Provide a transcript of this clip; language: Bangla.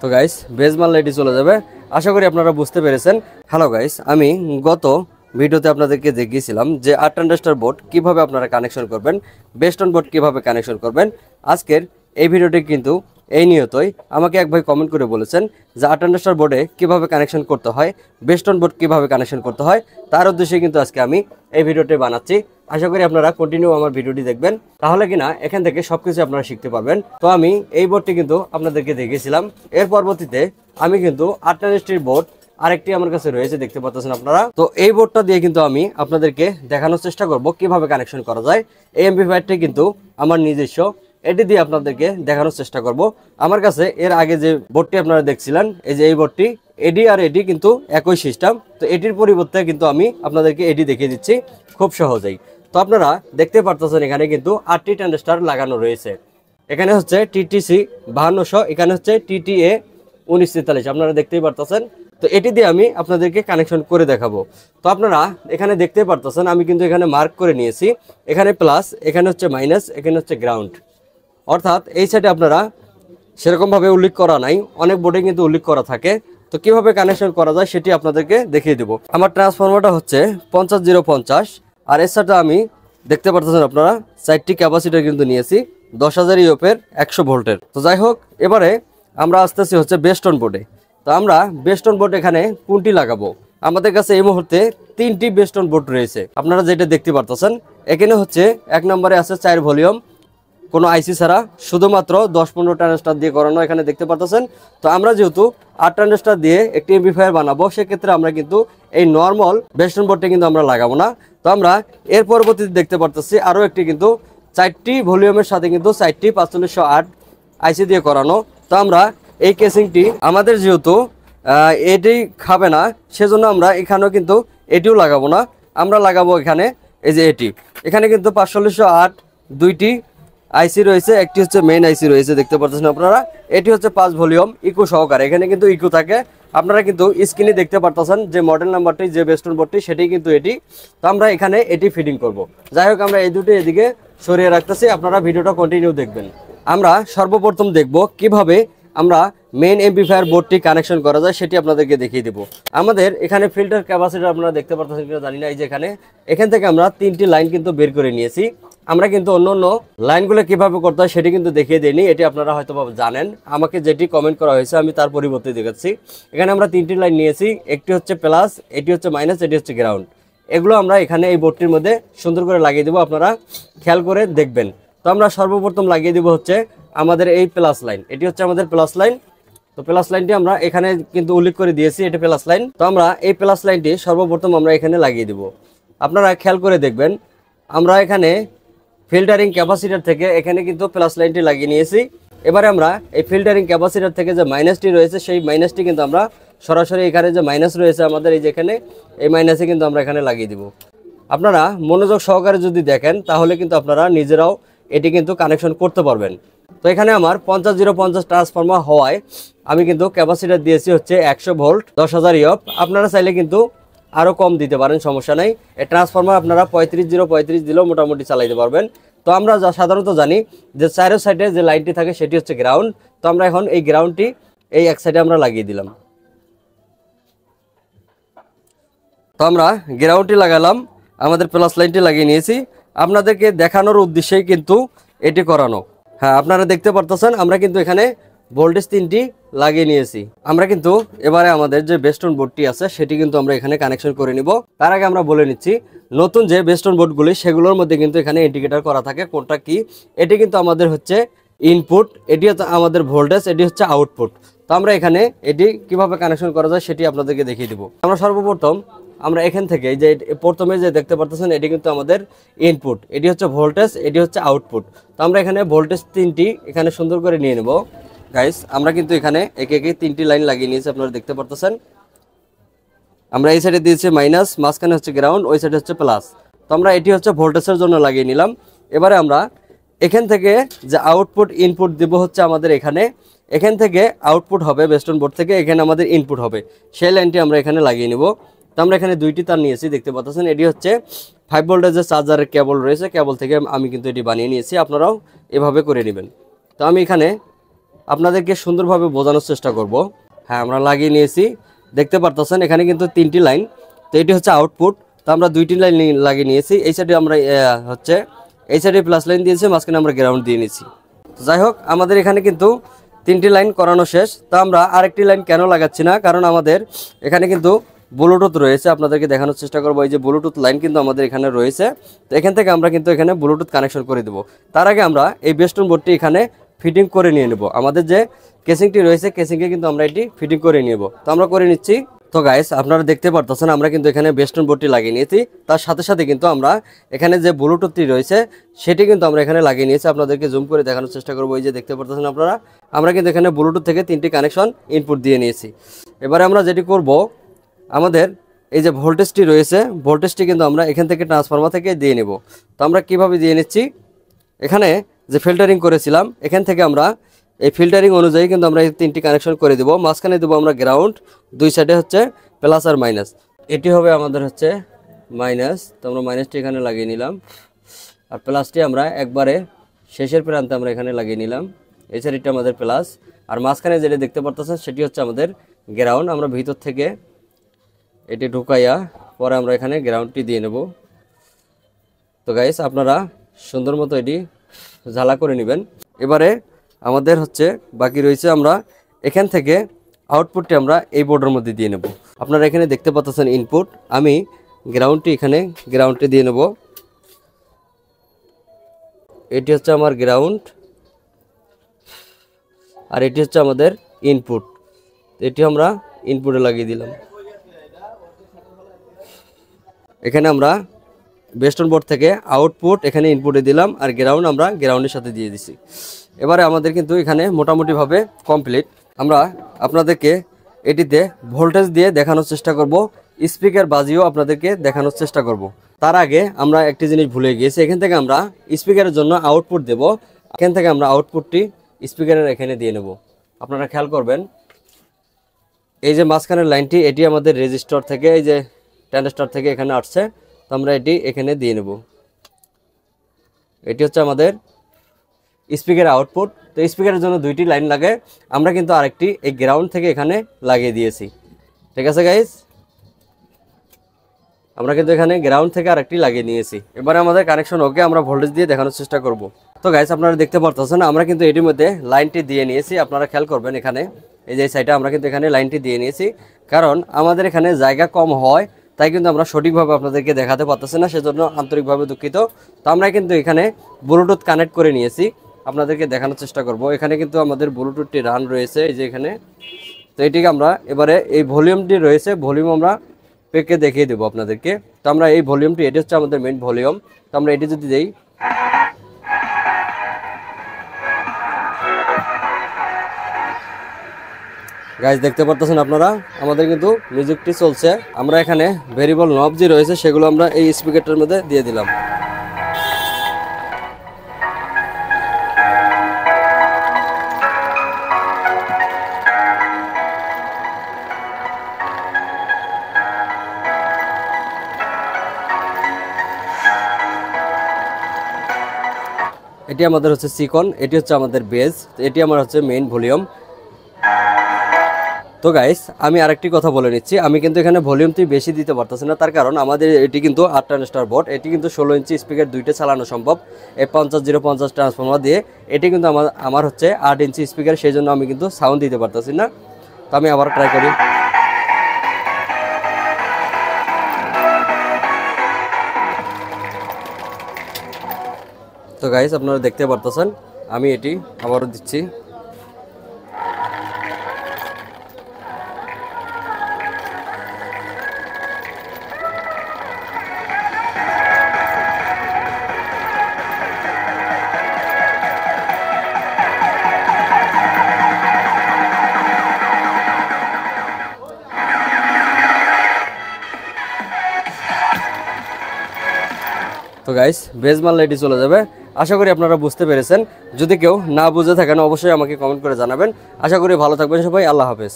তো গাইস বেজ মারলে এটি চলে যাবে। আশা করি আপনারা বুঝতে পেরেছেন। হ্যালো গাইস, আমি গত ভিডিওতে আপনাদেরকে দেখিয়েছিলাম যে আর্ট ট্রানজিস্টর বোর্ড কিভাবে আপনারা কানেকশন করবেন, বেস্টন বোর্ড কিভাবে কানেকশন করবেন। আজকের এই ভিডিওটি কিন্তু এই নিয়তই আমাকে এক ভাই কমেন্ট করে বলেছেন যে আর্ট ট্রানজিস্টর বোর্ডে কিভাবে কানেকশন করতে হয়, বেস্টন বোর্ড কিভাবে কানেকশন করতে হয়, তার উদ্দেশ্যে কিন্তু আজকে আমি এই ভিডিওটি বানাচ্ছি। আশা করি আপনারা কন্টিনিউ আমার ভিডিওটি দেখবেন, তাহলে কিনা এখান থেকে সবকিছু আপনারা শিখতে পারবেন। তো আমি এই বোর্ডটি কিন্তু আপনাদেরকে দেখিয়েছিলাম। এর পরবর্তীতে আমি কিন্তু আর্ট ট্রানজিস্টর বোর্ড আরেকটি আমার কাছে রয়েছে, দেখতে পাচ্ছেন আপনারা। তো এই বোর্ডটা দিয়ে কিন্তু আমি আপনাদেরকে দেখানোর চেষ্টা করব কিভাবে কানেকশন করা যায়। এই এমপ্লিফায়ারটি কিন্তু আমার নিজস্ব, এটি দিয়ে আপনাদেরকে দেখানোর চেষ্টা করব। আমার কাছে এর আগে যে বোর্ডটি আপনারা দেখছিলেন, এই যে এই বোর্ডটি, এডি আর এডি কিন্তু একই সিস্টেম। তো এটির পরিবর্তে কিন্তু আমি আপনাদেরকে এডি দেখিয়ে দিচ্ছি খুব সহজেই। তো আপনারা দেখতে পারতেছেন এখানে কিন্তু 8টি ট্রানজিস্টর লাগানো রয়েছে। এখানে হচ্ছে টিটিসি 5200, এখানে হচ্ছে টিটিএ 1943, আপনারা দেখতেই পারতেছেন। তো এটি দিয়ে আমি আপনাদেরকে কানেকশন করে দেখাবো। তো আপনারা এখানে দেখতে পারতেছেন আমি কিন্তু এখানে মার্ক করে নিয়েছি, এখানে প্লাস, এখানে হচ্ছে মাইনাস, এখানে হচ্ছে গ্রাউন্ড। অর্থাৎ এই সাইডে আপনারা সেরকমভাবে উল্লেখ করা নাই, অনেক বোর্ডে কিন্তু উল্লেখ করা থাকে। তো কিভাবে কানেকশন করা যায় সেটি আপনাদেরকে দেখিয়ে দেবো। আমার ট্রান্সফরমারটা হচ্ছে 50050, আর এর সাথে আমি দেখতে পারতেছেন আপনারা 4টি ক্যাপাসিটার কিন্তু নিয়েছি 10,000 ইউপের 100 ভোল্টের। তো যাই হোক, এবারে আমরা আসতেছি হচ্ছে বেস্টন বোর্ডে। তো আমরা বেস্টন বোর্ড এখানে কোনটি লাগাবো? আমাদের কাছে এই মুহূর্তে 3টি বেস্টন বোর্ড রয়েছে, আপনারা যেটা দেখতে পারতেছেন। এখানে হচ্ছে 1 নম্বরে আছে 4 ভলিউম, কোনো আইসি ছাড়া, শুধুমাত্র 10-15 ট্রানজিস্টর দিয়ে করানো, এখানে দেখতে পাচ্ছেন। তো আমরা যেহেতু 8 ট্রানজিস্টর দিয়ে একটি এমপ্লিফায়ার বানাবো, সেক্ষেত্রে আমরা কিন্তু এই নর্মাল বেস্টন বোর্ডটা কিন্তু আমরা লাগাবো না। তো আমরা এর পরবর্তীতে দেখতে পারতেছি আরও একটি কিন্তু 4টি ভলিউমের সাথে কিন্তু 4টি 4508 আইসি দিয়ে করানো। তো আমরা এই কেসিংটি আমাদের যেহেতু এটি খাবে না, সেজন্য আমরা এখানেও কিন্তু এটিও লাগাবো না, আমরা লাগাবো এখানে এই যে এটি। এখানে কিন্তু 4508 দুইটি আইসি রয়েছে, একটি হচ্ছে মেইন আইসি রয়েছে, দেখতে পাচ্ছেন আপনারা। এটি হচ্ছে 5 ভলিউম ইকো সহকারে, এখানে কিন্তু ইকো থাকে। আপনারা কিন্তু স্ক্রিনে দেখতে পারতেছেন যে মডেল নাম্বারটি, যে বেস্টন বোর্ডটি, সেটি কিন্তু এটি। তো আমরা এখানে এটি ফিটিং করব। যাই হোক, আমরা এই দুটি এদিকে সরিয়ে রাখতেছি, আপনারা ভিডিওটা কন্টিনিউ দেখবেন। আমরা সর্বপ্রথম দেখব কিভাবে আমরা মেইন এমপ্লিফায়ার বোর্ডটি কানেকশন করা যায়, সেটি আপনাদেরকে দেখিয়ে দেব। আমাদের এখানে ফিল্টার ক্যাপাসিটি আপনারা দেখতে পাচ্ছেন কিনা জানি না, এই যে এখান থেকে আমরা 3টি লাইন কিন্তু বের করে নিয়েছি। আমরা কিন্তু অন্য অন্য লাইনগুলো কিভাবে করতে হয় সেটি কিন্তু দেখিয়ে দিইনি, এটি আপনারা হয়তো জানেন। আমাকে যেটি কমেন্ট করা হয়েছে আমি তার পরিবর্তে দেখাচ্ছি। এখানে আমরা 3টি লাইন নিয়েছি, একটি হচ্ছে প্লাস, এটি হচ্ছে মাইনাস, এটি হচ্ছে গ্রাউন্ড। এগুলো আমরা এখানে এই বোর্ডটির মধ্যে সুন্দর করে লাগিয়ে দেবো, আপনারা খেয়াল করে দেখবেন। তো আমরা সর্বপ্রথম লাগিয়ে দেবো হচ্ছে আমাদের এই প্লাস লাইন, এটি হচ্ছে আমাদের প্লাস লাইন। তো প্লাস লাইনটি আমরা এখানে কিন্তু উল্লেখ করে দিয়েছি, এটি প্লাস লাইন। তো আমরা এই প্লাস লাইনটি সর্বপ্রথম আমরা এখানে লাগিয়ে দেব। আপনারা খেয়াল করে দেখবেন, আমরা এখানে ফিল্টারিং ক্যাপাসিটার থেকে এখানে কিন্তু প্লাস লাইনটি লাগিয়ে নিয়েছি। এবারে আমরা এই ফিল্টারিং ক্যাপাসিটার থেকে যে মাইনাসটি রয়েছে, সেই মাইনাসটি কিন্তু আমরা সরাসরি এখানে যে মাইনাস রয়েছে আমাদের এই যে এখানে, এই মাইনাসে কিন্তু আমরা এখানে লাগিয়ে দিব। আপনারা মনোযোগ সহকারে যদি দেখেন, তাহলে কিন্তু আপনারা নিজেরাও এটি কিন্তু কানেকশন করতে পারবেন। তো এখানে আমার 50050 ট্রান্সফরমার হওয়ায় আমি কিন্তু ক্যাপাসিটার দিয়েছি হচ্ছে 100 ভোল্ট 10,000 ইউপ। আপনারা চাইলে কিন্তু আরও কম দিতে পারেন, সমস্যা নেই। এই ট্রান্সফরমার আপনারা 3535 দিলেও মোটামুটি চালাইতে পারবেন। তো আমরা সাধারণত জানি যে চারো সাইডে যে লাইনটি থাকে সেটি হচ্ছে গ্রাউন্ড। তো আমরা এখন এই গ্রাউন্ডটি এই এক সাইডে আমরা লাগিয়ে দিলাম। তো আমরা গ্রাউন্ডটি লাগালাম, আমাদের প্লাস লাইনটি লাগিয়ে নিয়েছি। আপনাদেরকে দেখানোর উদ্দেশ্যেই কিন্তু এটি করানো। হ্যাঁ, আপনারা দেখতে পারতেছেন আমরা কিন্তু এখানে ভোল্টেজ 3টি লাগিয়ে নিয়েছি। আমরা কিন্তু এবারে আমাদের যে বেস্টন বোর্ডটি আছে সেটি কিন্তু আমরা এখানে কানেকশন করে নিব। তার আগে আমরা বলে নিচ্ছি, নতুন যে বেস্টন বোর্ডগুলি সেগুলোর মধ্যে কিন্তু এখানে ইন্ডিকেটর করা থাকে, কোনটা কি। এটি কিন্তু আমাদের হচ্ছে ইনপুট, এটি হচ্ছে আমাদের ভোল্টেজ, এটি হচ্ছে আউটপুট। তো আমরা এখানে এটি কিভাবে কানেকশন করা যায় সেটি আপনাদেরকে দেখিয়ে দিব। আমরা সর্বপ্রথম আমরা এখান থেকে যে প্রথমে যে দেখতে পারতেছেন, এটি কিন্তু আমাদের ইনপুট, এটি হচ্ছে ভোল্টেজ, এটি হচ্ছে আউটপুট। তো আমরা এখানে ভোল্টেজ 3টি এখানে সুন্দর করে নিয়ে নেব। গাইস, আমরা কিন্তু এখানে একে একে 3টি লাইন লাগিয়ে নিয়েছি, আপনারা দেখতে পারতেছেন। আমরা এই সাইডে দিয়েছি মাইনাস, মাঝখানে হচ্ছে গ্রাউন্ড, ওই সাইডে হচ্ছে প্লাস। তো আমরা এটি হচ্ছে ভোল্টেজের জন্য লাগিয়ে নিলাম। এবারে আমরা এখান থেকে যে আউটপুট ইনপুট দিব হচ্ছে আমাদের এখানে, এখান থেকে আউটপুট হবে বেস্টন বোর্ড থেকে, এখানে আমাদের ইনপুট হবে, সেই লাইনটি আমরা এখানে লাগিয়ে নিব। তো আমরা এখানে 2টি তার নিয়েছি, দেখতে পাচ্ছেন। এটি হচ্ছে 5 ভোল্টেজের চার্জারের কেবল রয়েছে, কেবল থেকে আমি কিন্তু এটি বানিয়ে নিয়েছি, আপনারাও এভাবে করে নেবেন। তো আমি এখানে আপনাদেরকে সুন্দরভাবে বোঝানোর চেষ্টা করব। হ্যাঁ, আমরা লাগিয়ে নিয়েছি, দেখতে পারতেছেন এখানে কিন্তু 3টি লাইন। তো এটি হচ্ছে আউটপুট। তো আমরা 2টি লাইন লাগিয়ে নিয়েছি। এই সাইডে আমরা হচ্ছে এই সাইডে প্লাস লাইন দিয়েছি, মাঝখানে আমরা গ্রাউন্ড দিয়ে নিয়েছি। তো যাই হোক, আমাদের এখানে কিন্তু 3টি লাইন করানো শেষ। তো আমরা আরেকটি লাইন কেন লাগাচ্ছি না, কারণ আমাদের এখানে কিন্তু ব্লুটুথ রয়েছে। আপনাদেরকে দেখানোর চেষ্টা করবো, এই যে ব্লুটুথ লাইন কিন্তু আমাদের এখানে রয়েছে। তো এখান থেকে আমরা কিন্তু এখানে ব্লুটুথ কানেকশন করে দেবো। তার আগে আমরা এই বেস্টন বোর্ডটি এখানে ফিটিং করে নিয়ে নেব। আমাদের যে কেসিংটি রয়েছে, কেসিংয়ে কিন্তু আমরা এটি ফিটিং করে নেব। তো আমরা করে নিচ্ছি। তো গাইস, আপনারা দেখতে পারতেছেন আমরা কিন্তু এখানে বেস্টন বোর্ডটি লাগিয়ে নিয়েছি। তার সাথে সাথে কিন্তু আমরা এখানে যে ব্লুটুথটি রয়েছে সেটি কিন্তু আমরা এখানে লাগিয়ে নিয়েছি। আপনাদেরকে জুম করে দেখানোর চেষ্টা করবো। এই যে দেখতে পারতেছেন আপনারা, আমরা কিন্তু এখানে ব্লুটুথ থেকে 3টি কানেকশন ইনপুট দিয়ে নিয়েছি। এবারে আমরা যেটি করব, আমাদের এই যে ভোল্টেজটি রয়েছে, ভোল্টেজটি কিন্তু আমরা এখান থেকে ট্রান্সফরমার থেকে দিয়ে নেব। তো আমরা কিভাবে দিয়ে নিচ্ছি, এখানে যে ফিল্টারিং করেছিলাম এখান থেকে আমরা এই ফিল্টারিং অনুযায়ী কিন্তু আমরা এই 3টি কানেকশন করে দেব। মাঝখানে দেবো আমরা গ্রাউন্ড, দুই সাইডে হচ্ছে প্লাস আর মাইনাস। এটি হবে আমাদের হচ্ছে মাইনাস। তো আমরা মাইনাসটি এখানে লাগিয়ে নিলাম, আর প্লাসটি আমরা একবারে শেষের প্রান্তে আমরা এখানে লাগিয়ে নিলাম। এই সাইডটা আমাদের প্লাস, আর মাঝখানে যেটা দেখতে পারতেছেন সেটি হচ্ছে আমাদের গ্রাউন্ড। আমরা ভিতর থেকে এটি ঢুকাইয়া পরে আমরা এখানে গ্রাউন্ডটি দিয়ে নেব। তো গাইস, আপনারা সুন্দর মতো এটি ঝালা করে নেবেন। এবারে আমাদের হচ্ছে বাকি রয়েছে, আমরা এখান থেকে আউটপুটটি আমরা এই বোর্ডের মধ্যে দিয়ে নেব। আপনারা এখানে দেখতে পাচ্ছেন ইনপুট, আমি গ্রাউন্ডটি এখানে গ্রাউন্ডটি দিয়ে নেব। এটি হচ্ছে আমার গ্রাউন্ড, আর এটি হচ্ছে আমাদের ইনপুট। এটি আমরা ইনপুটে লাগিয়ে দিলাম। এখানে আমরা বেস্টন বোর্ড থেকে আউটপুট এখানে ইনপুটে দিলাম, আর গ্রাউন্ড আমরা গ্রাউন্ডের সাথে দিয়ে দিছি। এবারে আমাদের কিন্তু এখানে মোটামুটিভাবে কমপ্লিট। আমরা আপনাদেরকে এটিতে ভোল্টেজ দিয়ে দেখানোর চেষ্টা করব, স্পিকার বাজিয়েও আপনাদেরকে দেখানোর চেষ্টা করব। তার আগে আমরা একটি জিনিস ভুলে গিয়েছি, এখান থেকে আমরা স্পিকারের জন্য আউটপুট দেব। এখান থেকে আমরা আউটপুটটি স্পিকারের এখানে দিয়ে নেব। আপনারা খেয়াল করবেন, এই যে মাঝখানের লাইনটি এটি আমাদের রেজিস্টার থেকে, এই যে ট্রানজিস্টর থেকে এখানে আসছে। তো আমরা এটি এখানে দিয়ে নেব। এটি হচ্ছে আমাদের স্পিকারের আউটপুট। তো স্পিকারের জন্য 2টি লাইন লাগে, আমরা কিন্তু আরেকটি এই গ্রাউন্ড থেকে এখানে লাগিয়ে দিয়েছি। ঠিক আছে গাইস, আমরা কিন্তু এখানে গ্রাউন্ড থেকে আরেকটি লাগিয়ে নিয়েছি। এবারে আমাদের কানেকশন ওকে, আমরা ভোল্টেজ দিয়ে দেখানোর চেষ্টা করব। তো গাইস, আপনারা দেখতে পারতেছেন আমরা কিন্তু এটির মধ্যে লাইনটি দিয়ে নিয়েছি। আপনারা খেয়াল করবেন, এখানে এই যে সাইডে আমরা কিন্তু এখানে লাইনটি দিয়ে নিয়েছি, কারণ আমাদের এখানে জায়গা কম হয়, তাই কিন্তু আমরা সঠিকভাবে আপনাদেরকে দেখাতে পারতেছি না, সেজন্য আন্তরিকভাবে দুঃখিত। তো আমরা কিন্তু এখানে ব্লুটুথ কানেক্ট করে নিয়েছি, আপনাদেরকে দেখানোর চেষ্টা করব। এখানে কিন্তু আমাদের ব্লুটুথটি রান রয়েছে, এই যে এখানে। তো এটিকে আমরা এবারে এই ভলিউমটি রয়েছে, ভলিউম আমরা পেকে দেখিয়ে দেবো আপনাদেরকে। তো আমরা এই ভলিউমটি, এটি হচ্ছে আমাদের মেইন ভলিউম। তো আমরা এটি যদি দেই, গাইস দেখতে পারতেছেন আপনারা, আমাদের কিন্তু মিউজিকটি চলছে। আমরা এখানে ভেরিয়েবল নব যে রয়েছে সেগুলো আমরা এই স্পিকারটার মধ্যে দিয়ে দিলাম। এটি আমাদের হচ্ছে সিকন, এটি হচ্ছে আমাদের বেস, এটি আমার হচ্ছে মেইন ভলিউম। তো গাইস, আমি আরেকটি কথা বলে নিচ্ছি, আমি কিন্তু এখানে ভলিউমটি বেশি দিতে পারতেছি না, তার কারণ আমাদের এটি কিন্তু 8 ট্রানজিস্টর বোর্ড। এটি কিন্তু 16 ইঞ্চি স্পিকার 2টা চালানো সম্ভব এই 50-050 ট্রান্সফর্মার দিয়ে। এটি কিন্তু আমার হচ্ছে 8 ইঞ্চি স্পিকার, সেই জন্য আমি কিন্তু সাউন্ড দিতে পারতেছি না। তো আমি আবার ট্রাই করি। তো গাইস, আপনারা দেখতে পারতেছেন আমি এটি আবারও দিচ্ছি। তো গাইস, বেজ মারলে এটি চলে যাবে। আশা করি আপনারা বুঝতে পেরেছেন। যদি কেউ না বুঝে থাকেন অবশ্যই আমাকে কমেন্ট করে জানাবেন। আশা করি ভালো থাকবেন সবাই। আল্লাহ হাফেজ।